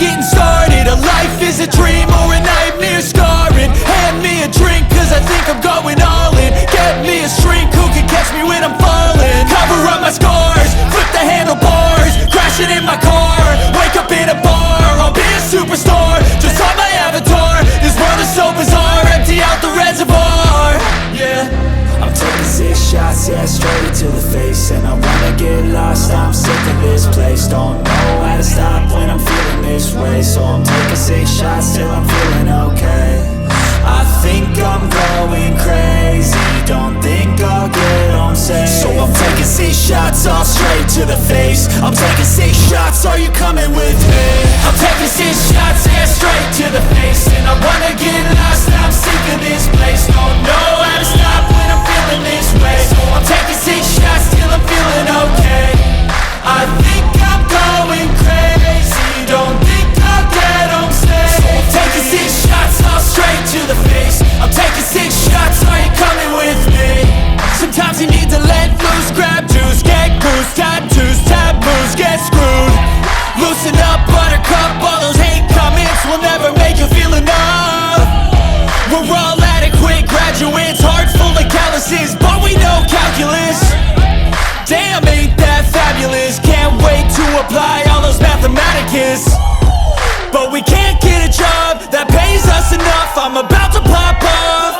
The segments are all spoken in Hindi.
getting started. A life is a dream or a nightmare scarring. Hand me a drink cause I think I'm going all in. Get me a shrink who can catch me when I'm falling. Cover up my scars, flip the handlebars, crashing in my car, wake up in a bar. I'll be a superstar, just on my avatar. This world is so bizarre, empty out the reservoir. Yeah, I'm taking 6 shots, yeah, straight to the face. And I wanna get lost, I'm sick of this place. Don't know how to stop when I'm feeling this way. So I'm taking 6 shots till I'm feeling okay. I think I'm going crazy, don't think I'll get on safe. So I'm taking 6 shots, all straight to the face. I'm taking 6 shots, are you coming with me? I'm taking 6 shots, yeah, straight to the face. And I wanna get lost, I'm sick of this place. Don't know how to stop when I'm feeling this way. So I'm taking 6 shots till I'm feeling okay. I think I'm going crazy, don't think I'll get on safe. So I'm taking 6 shots, all straight to the face. I'm taking 6 shots, are you coming with me? Sometimes you need to let loose, grab juice, get goose, tattoos, taboos, get screwed. Loosen up, buttercup, all those hate comments will never make you feel enough. We're all adequate graduates, heart full of calluses, but we know calculus. Damn, ain't that fabulous? Can't wait to apply all those mathematicus. But we can't get a job that pays us enough. I'm about to pop off.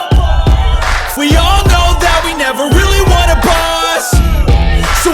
We all know that we never really want a boss. So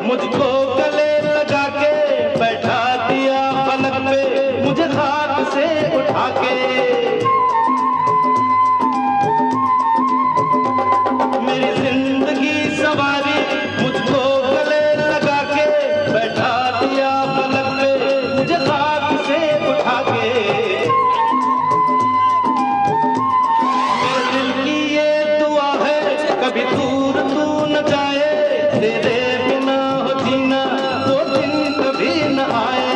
मुझको गले लगा के बैठा दिया पलक पे, मुझे खाक से उठा के। मेरी जिंदगी सवारी मुझको गले लगा के बैठा दिया पलक पे, मुझे खाक से उठा के। मेरे दिल की ये दुआ है कभी दूर तू न जाए, तेरे बिना हो जीना वो दिन कभी न आए।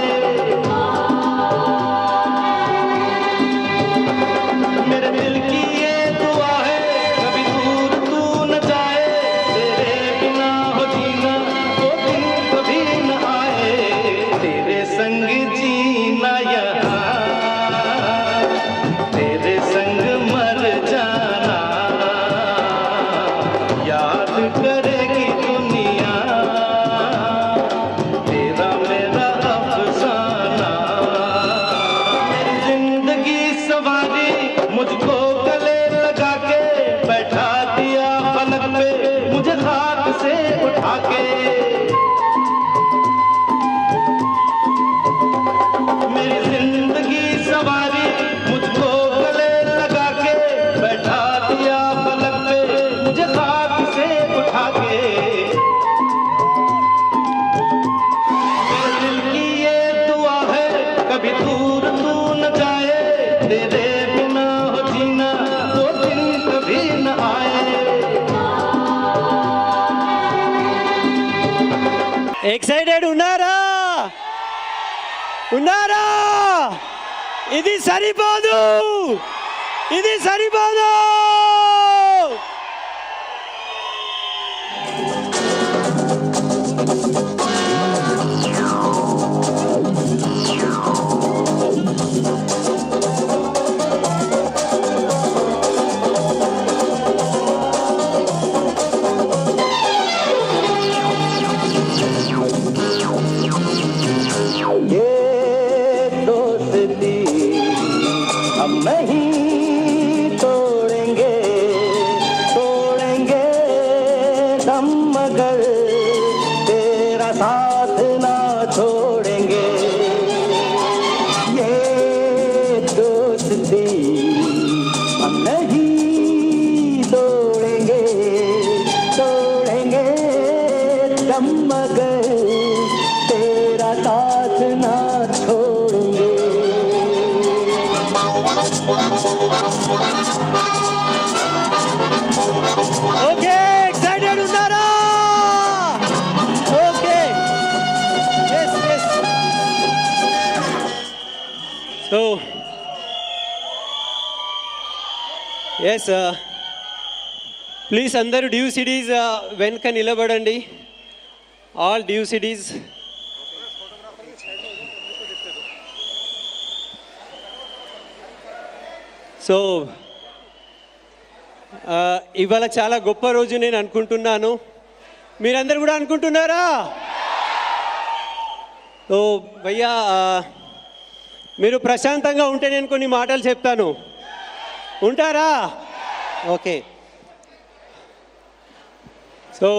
मेरे दिल की ये दुआ है कभी दूर तू न जाए, तेरे बिना हो जीना वो दिन कभी न आए। तेरे संग जीना यहाँ, तेरे संग मर जाना, याद करेगी दुनिया तेरा मेरा अफसाना। मेरी जिंदगी सवारी मुझको गले लगा के बैठा दिया पलक पे, मुझे खाक से उठा के। मेरी जिंदगी सवारी मुझको गले लगा के बैठा दिया पलक पे, मुझे खाक से उठा के। मेरे दिल की ये दुआ है कभी दूर तू न जाए, तेरे बिना हो जीना वो दिन कभी न आए। ఎక్సైటెడ్ ఉన్నారా? ఉన్నారా? ఇది సరిపోదు, ఇది సరిపోదు. ये दोस्ती हम नहीं तोड़ेंगे, तेरा साथ ना छोड़ेंगे, ये दोस्ती हम नहीं तोड़ेंगे, तोड़ेंगे दम मगर तेरा साथ ना छोड़ेंगे। ఓకే ఎక్సైటెడ్ ఉన్నారా? Okay yes yes. So yes please అందరూ డ్యూ సిటీస్ వెనుక నిలబడండి. All due cities. సో ఇవాళ చాలా గొప్ప రోజు నేను అనుకుంటున్నాను. మీరందరూ కూడా అనుకుంటున్నారా? సో భయ్యా మీరు ప్రశాంతంగా ఉంటే నేను కొన్ని మాటలు చెప్తాను. ఉంటారా? ఓకే. సో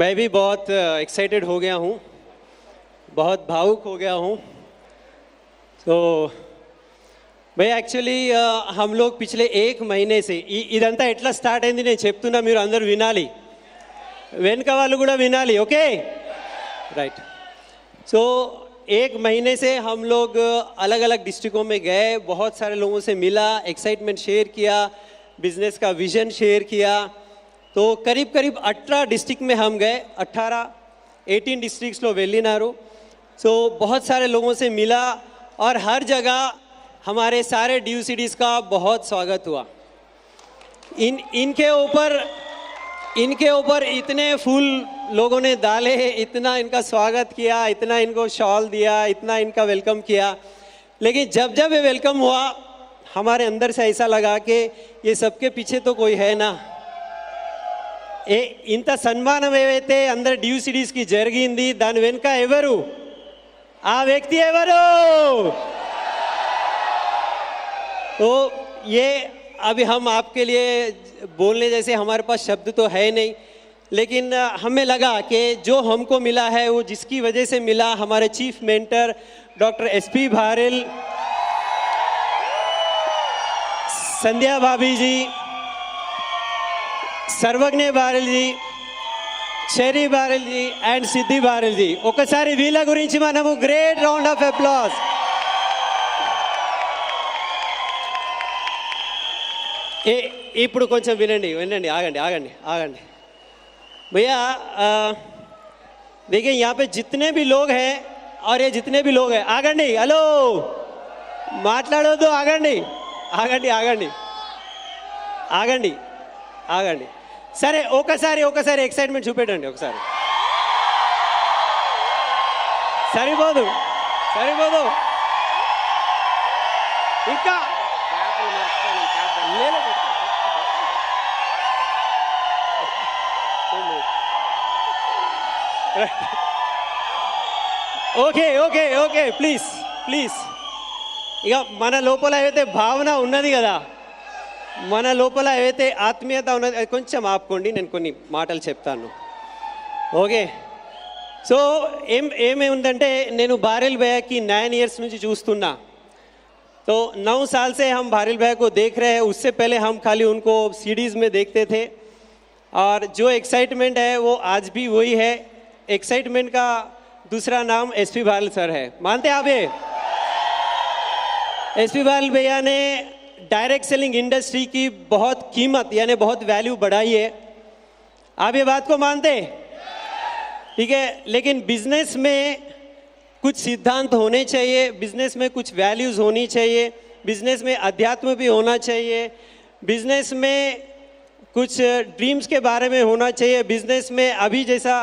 मैं भी बहुत एक्साइटेड हो गया हूँ, बहुत भावुक हो गया हूँ. तो భయ్యా యాక్చువల్లీ हम लोग पिछले एक महीने से ఇదంతా ఎట్లా స్టార్ట్ అయింది నేను చెప్తున్నా, మీరు అందరూ వినాలి, వెనుక వాళ్ళు కూడా వినాలి. Okay right. सो एक महीने से हम लोग अलग अलग डिस्ट्रिक्टों में गए, बहुत सारे लोगों से मिला, एक्साइटमेंट शेयर किया, बिजनेस का विजन शेयर किया. तो करीब करीब 18 डिस्ट्रिक्ट में हम गए, 18 डिस्ट्रिक्ट्सలో వెళ్ళినారు. सो बहुत सारे लोगों से मिला और हर जगह हमारे सारे ड्यू सिटीज़ का बहुत स्वागत हुआ. इनके ऊपर इतने फूल लोगों ने डाले, इतना इनका स्वागत किया, इतना इनको शॉल दिया, इतना इनका वेलकम किया. लेकिन जब जब ये वेलकम हुआ हमारे अंदर से ऐसा लगा कि ये सबके पीछे तो कोई है ना. ఇంత సన్మానం ఏవైతే అందరు డ్యూ సిటీస్కి జరిగింది దాని వెనుక ఎవరు? ఆ వ్యక్తి ఎవరు? तो ये अभी हम आपके लिए बोलने जैसे हमारे पास शब्द तो है नहीं, लेकिन हमें लगा कि जो हमको मिला है वो जिसकी वजह से मिला, हमारे चीफ मेंटर डॉक्टर एसपी भारल, संध्या भाभी जी, सर्वज्ञ भारल जी, शेरी भारल जी అండ్ సిద్ధి భారల్ जी. ఒకసారి వీళ్ళ గురించి మనము గ్రేట్ రౌండ్ ఆఫ్ అప్లాస్. ఇప్పుడు కొంచెం వినండి వినండి, ఆగండి ఆగండి ఆగండి भैया. देखिए यहाँ पे जितने भी लोग हैं और ये जितने भी लोग हैं, ఆగండి, హలో మాట్లాడొద్దు, ఆగండి ఆగండి ఆగండి ఆగండి ఆగండి. సరే ఒకసారి ఎక్సైట్మెంట్ చూపెట్టండి ఒకసారి. సరిపోదు ఇంకా okay okay okay please please. ఇక మన లోపల ఏవైతే భావన ఉన్నది కదా, మన లోపల ఏవైతే ఆత్మీయత ఉన్నది అది కొంచెం ఆపుకోండి, నేను కొన్ని మాటలు చెప్తాను. ఓకే. సో ఏమేముందంటే నేను భారెల్ भैया की 9 इयर्स నుంచి చూస్తున్నా. तो 9 साल से हम भारेल भैया को देख रहे हैं. उससे पहले हम खाली उनको सीडीज़ में देखते थे और जो एक्साइटमेंट है वो आज भी वही है. एक्साइटमेंट का दूसरा नाम एसपी भारल सर है. मानते आप ये? एसपी भारल भैया ने डायरेक्ट सेलिंग इंडस्ट्री की बहुत कीमत यानी बहुत वैल्यू बढ़ाई है. आप ये बात को मानते? ठीक है. लेकिन बिजनेस में कुछ सिद्धांत होने चाहिए, बिजनेस में कुछ वैल्यूज़ होनी चाहिए, बिजनेस में अध्यात्म भी होना चाहिए, बिजनेस में कुछ ड्रीम्स के बारे में होना चाहिए, बिजनेस में अभी जैसा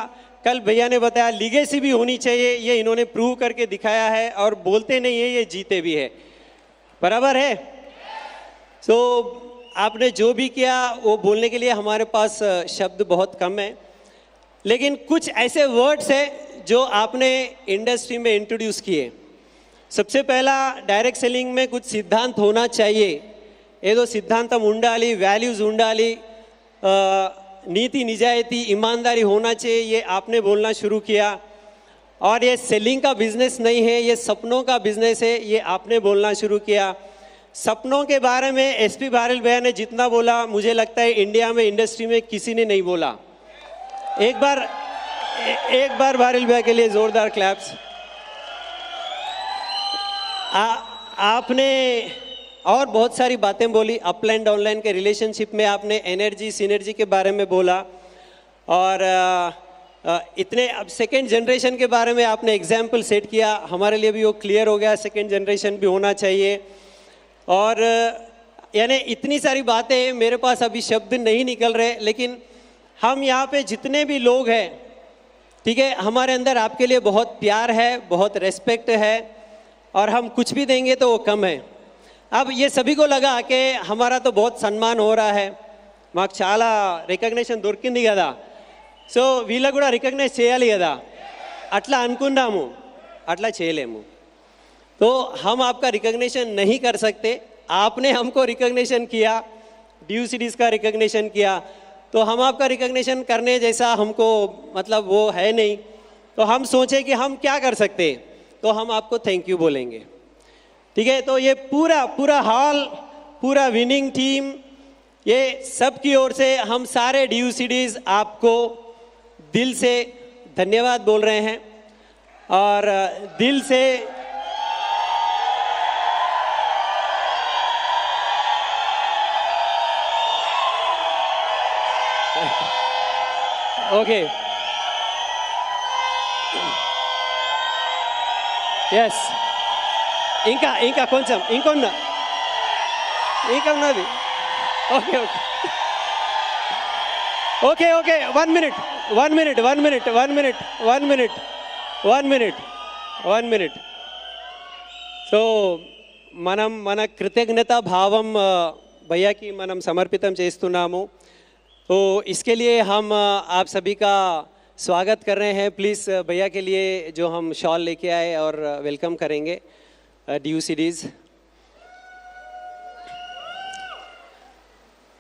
कल भैया ने बताया लीगेसी भी होनी चाहिए. ये इन्होंने प्रूव करके दिखाया है और बोलते नहीं है, ये जीते भी है. बराबर है? तो आपने जो भी किया वो बोलने के लिए हमारे पास शब्द बहुत कम है, लेकिन कुछ ऐसे वर्ड्स हैं जो आपने इंडस्ट्री में इंट्रोड्यूस किए. सबसे पहला डायरेक्ट सेलिंग में कुछ सिद्धांत होना चाहिए. ఏదో సిద్ధాంతం ఉండాలి, వాల్యూస్ ఉండాలి, नीति निजायती ईमानदारी होना चाहिए, ये आपने बोलना शुरू किया। और ये सेलिंग का बिजनेस नहीं है, ये सपनों का बिजनेस है, ये आपने बोलना शुरू किया। सपनों के बारे में एसपी बारिल भैया ने जितना बोला, मुझे लगता है इंडिया में इंडस्ट्री में किसी ने नहीं बोला। एक बार बारिल भैया के लिए जोरदार क्लैप्स। आपने और बहुत सारी बातें बोली, अपलाइन डाउनलाइन के रिलेशनशिप में आपने एनर्जी सिनर्जी के बारे में बोला, और इतने अब सेकेंड जनरेशन के बारे में आपने एग्जाम्पल सेट किया, हमारे लिए भी वो क्लियर हो गया, सेकेंड जनरेशन भी होना चाहिए। और यानी इतनी सारी बातें मेरे पास अभी शब्द नहीं निकल रहे, लेकिन हम यहाँ पे जितने भी लोग हैं, ठीक है, हमारे अंदर आपके लिए बहुत प्यार है, बहुत रेस्पेक्ट है, और हम कुछ भी देंगे तो वो कम है। अब ये सभी को लगा कि हमारा तो बहुत सम्मान हो रहा है, మాకు చాలా రికగ్నిషన్ దొరికింది కదా, సో వీళ్ళకు కూడా రికగ్నైజ్ చేయాలి కదా, అట్లా అనుకున్నాము, అట్లా చేయలేము। तो हम आपका रिकग्निशन नहीं कर सकते, आपने हमको रिकग्निशन किया, DUCDs का रिकग्निशन किया, तो हम आपका रिकग्निशन करने जैसा हमको मतलब वो है नहीं। तो हम सोचे कि हम क्या कर सकते, तो हम आपको थैंक यू बोलेंगे, ठीक है। तो ये पूरा हॉल, पूरा विनिंग टीम, ये सब की ओर से हम सारे DUCDs आपको दिल से धन्यवाद बोल रहे हैं, और दिल से ఓకే, ఎస్, ఇంకా కొంచెం ఇంకొన్నది, okay okay okay 1 minute. So మనం మన కృతజ్ఞతా భావం భయ్యాకి మనం సమర్పితం చేస్తున్నాము। तो इसके लिए हम आप सभी का स्वागत कर रहे हैं। प्लीज़ भैया के लिए जो हम शॉल लेके आए और वेलकम करेंगे DUCDs।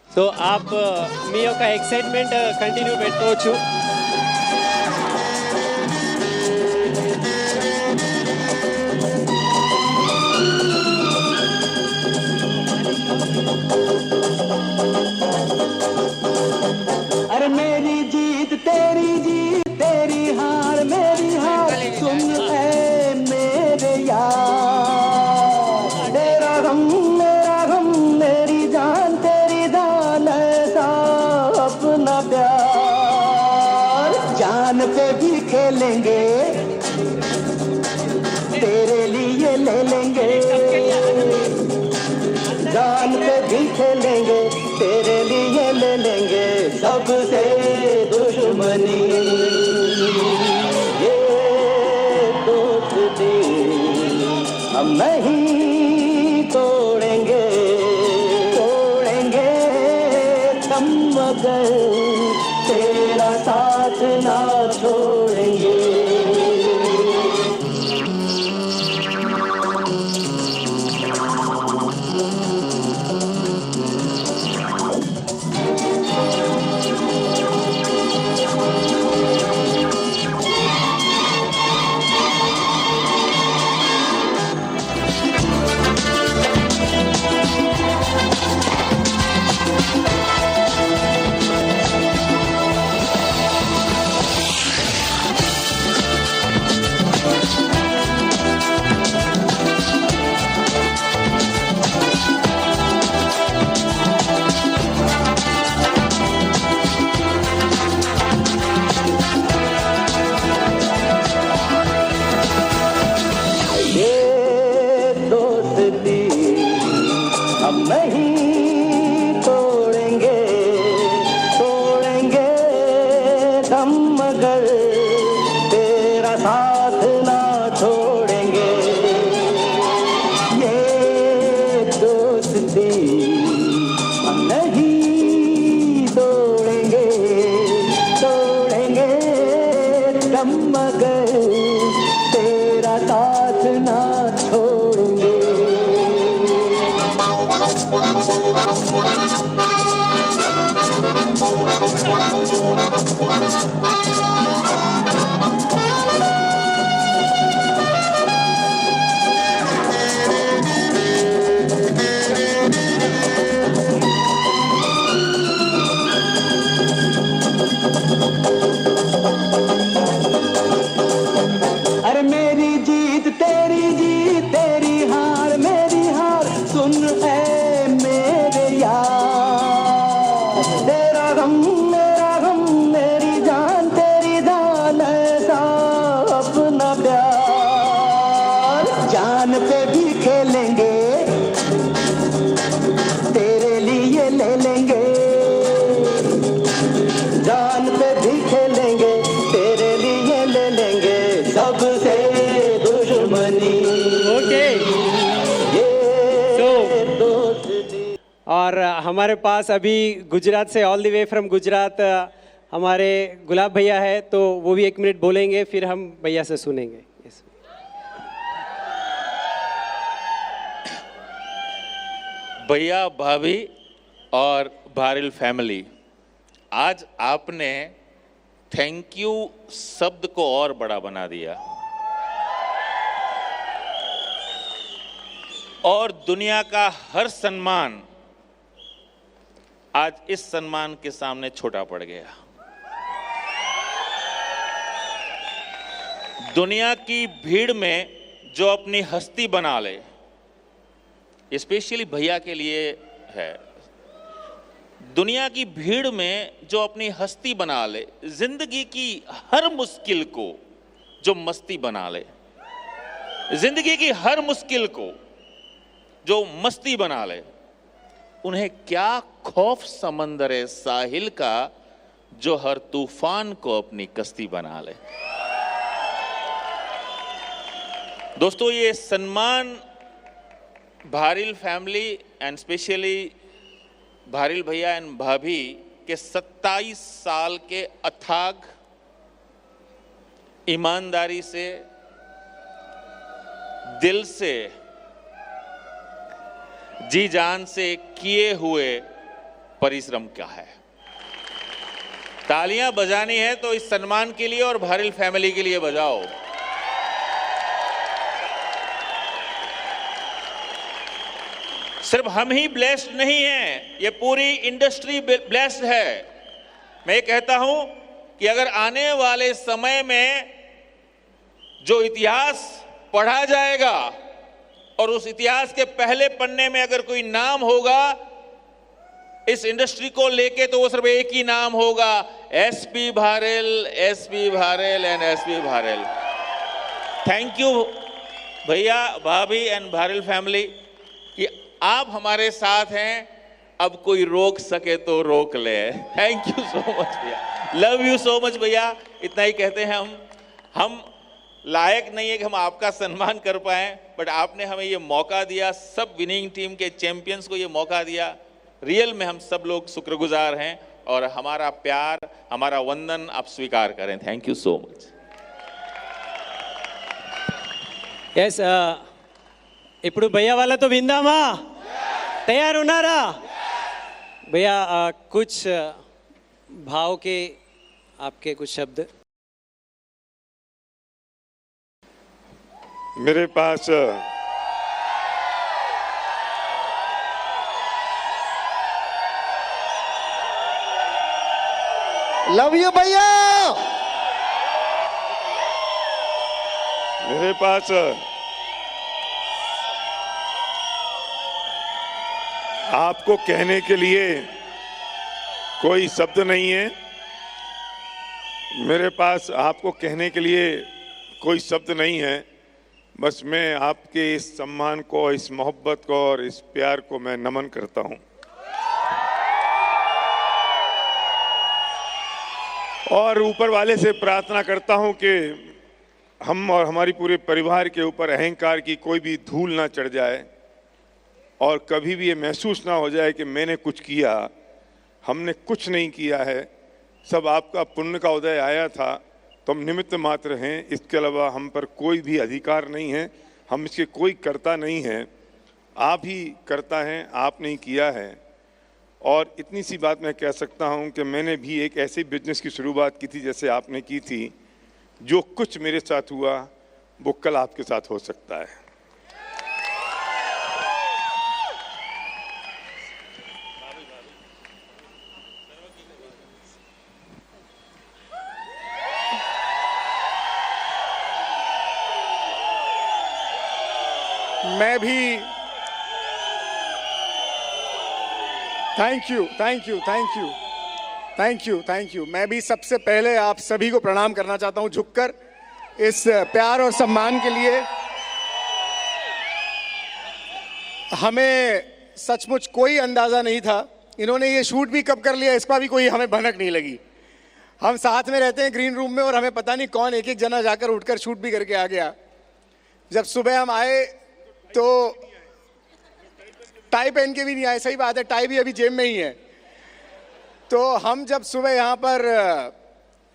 तो आप మీ యొక్క ఎక్సైట్మెంట్ కంటిన్యూ పెట్టుకోవచ్చు। मेरी जीत तेरी जीत, तेरी हार मेरी हार, सुन ऐ मेरे यार, तेरा गम मेरा गम, मेरी जान तेरी जान, ऐसा अपना प्यार, जान पे भी खेलेंगे, तेरे लिए ले लेंगे, जान पे भी खेलेंगे, तेरे लिए ले लेंगे, सबसे दुश्मनी ये दोस्ती हम नहीं तोड़ेंगे, तोड़ेंगे हम मगर तेरा साथ ना छोड़ेंगे। अरे मेरी जीत तेरी हार मेरी हार, सुन ऐ मेरे यार। तेरा गम मेरी जान ऐसा अपना प्यार। जान पे भी खेलेंगे, तेरे लिए ले लेंगे। जान पे भी खेलेंगे, तेरे लिए ले लेंगे। सबसे दुश्मनी ओके ये दोस्ती। और हमारे पास अभी गुजरात से all the way from Gujarat हमारे गुलाब भैया है, तो वो भी 1 मिनट बोलेंगे, फिर हम भैया से सुनेंगे। Yes. भैया, भाभी और भारिल फैमिली, आज आपने थैंक यू शब्द को और बड़ा बना दिया और दुनिया का हर सम्मान आज इस सम्मान के सामने छोटा पड़ गया। दुनिया की भीड़ में जो अपनी हस्ती बना ले, स्पेशली भैया के लिए है, दुनिया की भीड़ में जो अपनी हस्ती बना ले, जिंदगी की हर मुश्किल को जो मस्ती बना ले, जिंदगी की हर मुश्किल को जो मस्ती बना ले, उन्हें क्या खौफ समंदर साहिल का जो हर तूफान को अपनी कश्ती बना ले। दोस्तों, ये सम्मान Bharill family and specially Bharill भैया एंड भाभी के 27 साल के अथाग ईमानदारी से, दिल से, जी जान से किए हुए परिश्रम का है। तालियां बजानी है तो इस सम्मान के लिए और भारिल फैमिली के लिए बजाओ। सिर्फ हम ही ब्लेस्ड नहीं हैं, ये पूरी इंडस्ट्री ब्लेस्ड है। मैं ये कहता हूं कि अगर आने वाले समय में जो इतिहास पढ़ा जाएगा और उस इतिहास के पहले पन्ने में अगर कोई नाम होगा इस इंडस्ट्री को लेके, तो वो सिर्फ एक ही नाम होगा, SP Bharil and SP Bharil. Thank you भैया, भाभी एंड भारिल फैमिली कि आप हमारे साथ हैं। अब कोई रोक सके तो रोक ले। थैंक यू सो मच भैया, लव यू सो मच भैया। इतना ही कहते हैं हम लायक नहीं है कि हम आपका सम्मान कर पाएं, बट आपने हमें ये मौका दिया, सब विनिंग टीम के चैंपियंस को ये मौका दिया। रियल में हम सब लोग शुक्रगुजार हैं और हमारा प्यार, हमारा वंदन आप स्वीकार करें। Thank you so much. Yes, ఇప్పుడు भैया वाला तो विंदामा तैयार उनारा भैया, कुछ भाव के आपके कुछ शब्द। मेरे पास लव यू भैया। मेरे पास आपको कहने के लिए कोई शब्द नहीं है। मेरे पास आपको कहने के लिए कोई शब्द नहीं है। बस मैं आपके इस सम्मान को, इस मोहब्बत को और इस प्यार को मैं नमन करता हूं और ऊपर वाले से प्रार्थना करता हूं कि हम और हमारी पूरे परिवार के ऊपर अहंकार की कोई भी धूल ना चढ़ जाए और कभी भी ये महसूस ना हो जाए कि मैंने कुछ किया। हमने कुछ नहीं किया है, सब आपका पुण्य का उदय आया था, तो हम निमित्त मात्र हैं। इसके अलावा हम पर कोई भी अधिकार नहीं है, हम इसके कोई कर्ता नहीं हैं। आप ही कर्ता हैं, आपने ही किया है। और इतनी सी बात मैं कह सकता हूं कि मैंने भी एक ऐसे बिजनेस की शुरुआत की थी जैसे आपने की थी। जो कुछ मेरे साथ हुआ वो कल आपके साथ हो सकता है। मैं भी thank you thank you thank you thank you thank you. मैं भी सबसे पहले आप सभी को प्रणाम करना चाहता हूं झुककर, इस प्यार और सम्मान के लिए। हमें सचमुच कोई अंदाजा नहीं था, इन्होंने ये शूट भी कब कर लिया इसका भी कोई हमें भनक नहीं लगी। हम साथ में रहते हैं ग्रीन रूम में और हमें पता नहीं कौन एक एक जना जाकर उठकर शूट भी करके आ गया। जब सुबह हम आए तो टाई पहन के भी नहीं आए, सही बात है, टाई भी अभी जेब में ही है। तो हम जब सुबह यहाँ पर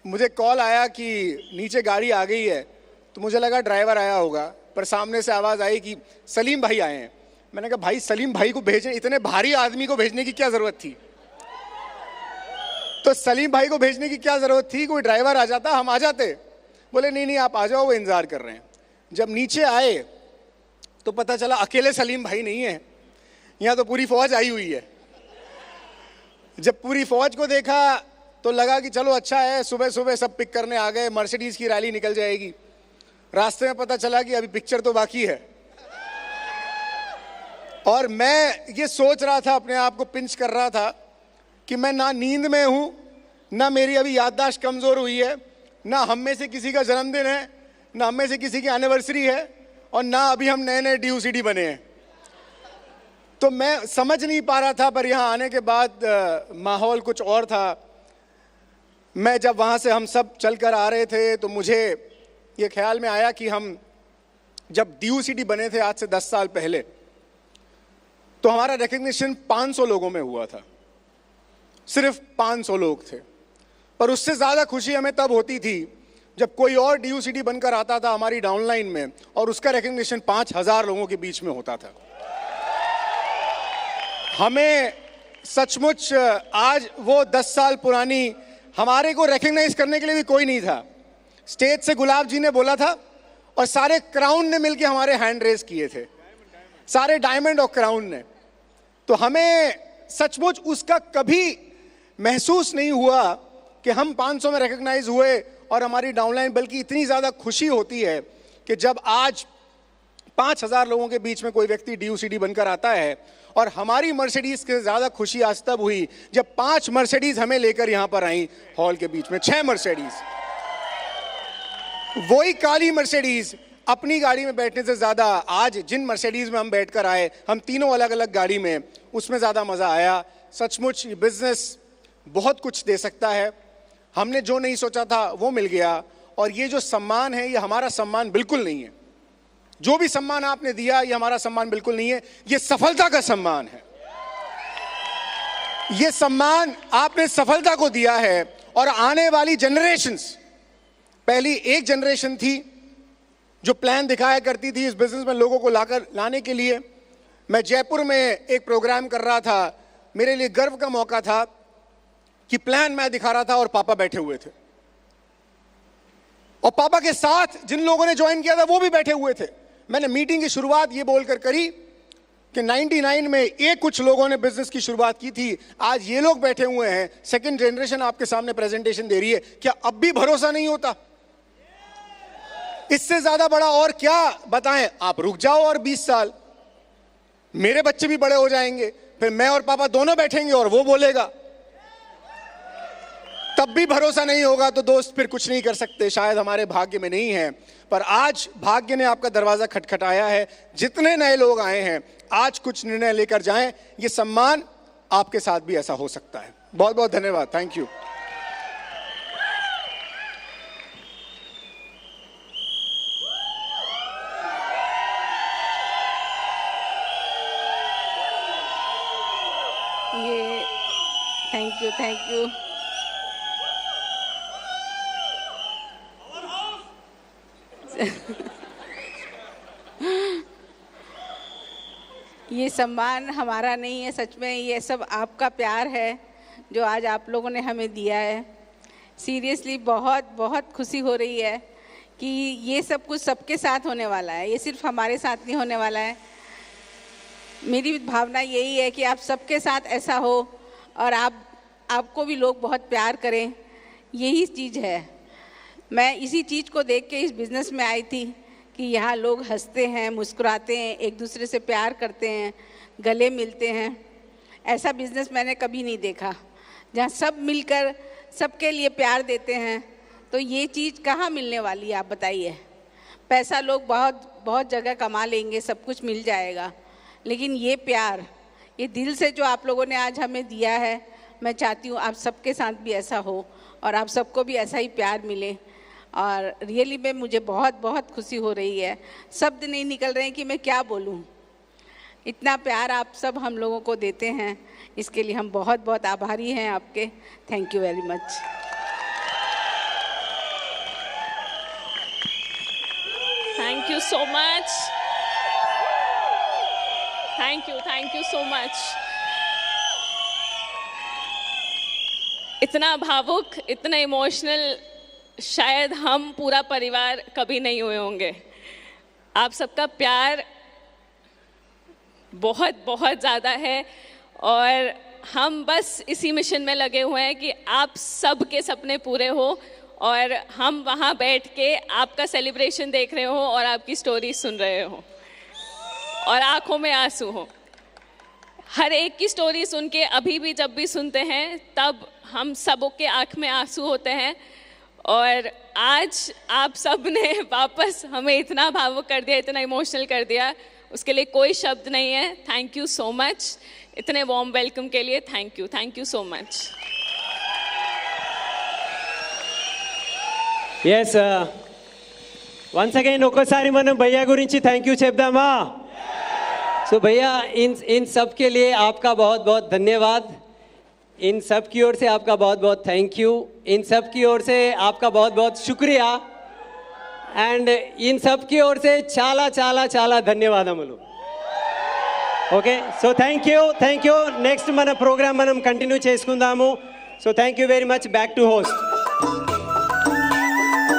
मुझे कॉल आया कि नीचे गाड़ी आ गई है, तो मुझे लगा ड्राइवर आया होगा, पर सामने से आवाज़ आई कि सलीम भाई आए हैं। मैंने कहा भाई सलीम भाई को भेजने, इतने भारी आदमी को भेजने की क्या ज़रूरत थी? तो सलीम भाई को भेजने की क्या ज़रूरत थी? कोई ड्राइवर आ जाता, हम आ जाते। बोले नहीं नहीं आप आ जाओ, वो इंतज़ार कर रहे हैं। जब नीचे आए तो पता चला अकेले सलीम भाई नहीं है, यहाँ तो पूरी फौज आई हुई है। जब पूरी फौज को देखा तो लगा कि चलो अच्छा है, सुबह सुबह सब पिक करने आ गए, मर्सिडीज की रैली निकल जाएगी। रास्ते में पता चला कि अभी पिक्चर तो बाकी है। और मैं ये सोच रहा था, अपने आप को पिंच कर रहा था कि मैं ना नींद में हूं, ना मेरी अभी याददाश्त कमजोर हुई है, ना हम में से किसी का जन्मदिन है, ना हम में से किसी की एनिवर्सरी है, और ना अभी हम नए नए DUCD बने हैं। तो मैं समझ नहीं पा रहा था, पर यहाँ आने के बाद माहौल कुछ और था। मैं जब वहाँ से हम सब चल कर आ रहे थे तो मुझे ये ख्याल में आया कि हम जब DUCD बने थे आज से 10 साल पहले, तो हमारा रिकग्निशन 500 लोगों में हुआ था, सिर्फ 500 लोग थे। पर उससे ज़्यादा खुशी हमें तब होती थी जब कोई और DUCD बनकर आता था हमारी डाउनलाइन में और उसका रिकग्निशन 5000 लोगों के बीच में होता था। हमें सचमुच आज वो 10 साल पुरानी, हमारे को रिकग्नाइज करने के लिए भी कोई नहीं था। स्टेज से गुलाब जी ने बोला था और सारे क्राउन ने मिलकर हमारे हैंड रेज किए थे, सारे डायमंड और क्राउन ने। तो हमें सचमुच उसका कभी महसूस नहीं हुआ कि हम 500 में रिकग्नाइज हुए और हमारी डाउनलाइन, बल्कि इतनी ज़्यादा खुशी होती है कि जब आज 5000 लोगों के बीच में कोई व्यक्ति DUCD बनकर आता है। और हमारी मर्सिडीज के ज़्यादा खुशी आज तब हुई जब 5 मर्सिडीज हमें लेकर यहाँ पर आई हॉल के बीच में, 6 मर्सिडीज। वही काली मर्सिडीज अपनी गाड़ी में बैठने से ज़्यादा आज जिन मर्सिडीज में हम बैठकर आए, हम तीनों अलग अलग गाड़ी में, उसमें ज़्यादा मज़ा आया। सचमुच ये बिजनेस बहुत कुछ दे सकता है। हमने जो नहीं सोचा था वो मिल गया। और ये जो सम्मान है, ये हमारा सम्मान बिल्कुल नहीं है। जो भी सम्मान आपने दिया, ये हमारा सम्मान बिल्कुल नहीं है, ये सफलता का सम्मान है। ये सम्मान आपने सफलता को दिया है। और आने वाली जनरेशंस, पहली एक जनरेशन थी जो प्लान दिखाया करती थी इस बिजनेस में लोगों को लाने के लिए। मैं जयपुर में एक प्रोग्राम कर रहा था, मेरे लिए गर्व का मौका था कि प्लान मैं दिखा रहा था और पापा बैठे हुए थे, और पापा के साथ जिन लोगों ने ज्वाइन किया था वो भी बैठे हुए थे। मैंने मीटिंग की शुरुआत ये बोलकर करी कि 99 में एक कुछ लोगों ने बिजनेस की शुरुआत की थी, आज ये लोग बैठे हुए हैं, सेकंड जनरेशन आपके सामने प्रेजेंटेशन दे रही है। क्या अब भी भरोसा नहीं होता? इससे ज्यादा बड़ा और क्या बताएं? आप रुक जाओ और 20 साल, मेरे बच्चे भी बड़े हो जाएंगे, फिर मैं और पापा दोनों बैठेंगे और वो बोलेगा, तब भी भरोसा नहीं होगा तो दोस्त फिर कुछ नहीं कर सकते। शायद हमारे भाग्य में नहीं है, पर आज भाग्य ने आपका दरवाजा खटखटाया है। जितने नए लोग आए हैं आज कुछ निर्णय लेकर जाएं, ये सम्मान आपके साथ भी ऐसा हो सकता है। बहुत बहुत धन्यवाद, थैंक यू। ये थैंक यू। ये सम्मान हमारा नहीं है, सच में ये सब आपका प्यार है जो आज आप लोगों ने हमें दिया है। सीरियसली बहुत बहुत खुशी हो रही है कि ये सब कुछ सबके साथ होने वाला है, ये सिर्फ हमारे साथ नहीं होने वाला है। मेरी भावना यही है कि आप सबके साथ ऐसा हो और आपको भी लोग बहुत प्यार करें, यही चीज़ है। मैं इसी चीज़ को देख के इस बिज़नेस में आई थी कि यहाँ लोग हंसते हैं, मुस्कुराते हैं, एक दूसरे से प्यार करते हैं, गले मिलते हैं। ऐसा बिज़नेस मैंने कभी नहीं देखा जहाँ सब मिलकर सबके लिए प्यार देते हैं। तो ये चीज़ कहाँ मिलने वाली है, आप बताइए। पैसा लोग बहुत बहुत जगह कमा लेंगे, सब कुछ मिल जाएगा, लेकिन ये प्यार, ये दिल से जो आप लोगों ने आज हमें दिया है, मैं चाहती हूँ आप सबके साथ भी ऐसा हो और आप सबको भी ऐसा ही प्यार मिले। और रियली में मुझे बहुत बहुत खुशी हो रही है, शब्द नहीं निकल रहे हैं कि मैं क्या बोलूँ। इतना प्यार आप सब हम लोगों को देते हैं, इसके लिए हम बहुत बहुत आभारी हैं आपके। Thank you very much. Thank you so much. Thank you so much. इतना भावुक, इतना इमोशनल शायद हम पूरा परिवार कभी नहीं हुए होंगे। आप सबका प्यार बहुत बहुत ज़्यादा है और हम बस इसी मिशन में लगे हुए हैं कि आप सब के सपने पूरे हो और हम वहाँ बैठ के आपका सेलिब्रेशन देख रहे हो और आपकी स्टोरी सुन रहे हो और आंखों में आंसू हो। हर एक की स्टोरी सुन के अभी भी जब भी सुनते हैं तब हम सबों के आँख में आंसू होते हैं। और आज आप सब ने वापस हमें इतना भावुक कर दिया, इतना इमोशनल कर दिया, उसके लिए कोई शब्द नहीं है। थैंक यू सो मच, इतने वार्म वेलकम के लिए thank you so much. Yes once again ఒక్కసారి మనం भैया గురించి థ్యాంక్ యూ చెప్దామా? सो भैया इन सब के लिए आपका बहुत बहुत धन्यवाद, इन सब की ओर से आपका बहुत बहुत थैंक यू, इन सब की ओर से आपका बहुत बहुत शुक्रिया एंड इन सब की ओर से చాలా చాలా చాలా ధన్యవాదములు. Okay, so thank you. Next మన ప్రోగ్రామ్ మనం కంటిన్యూ చేసుకుందాము. So thank you very much. Back to host.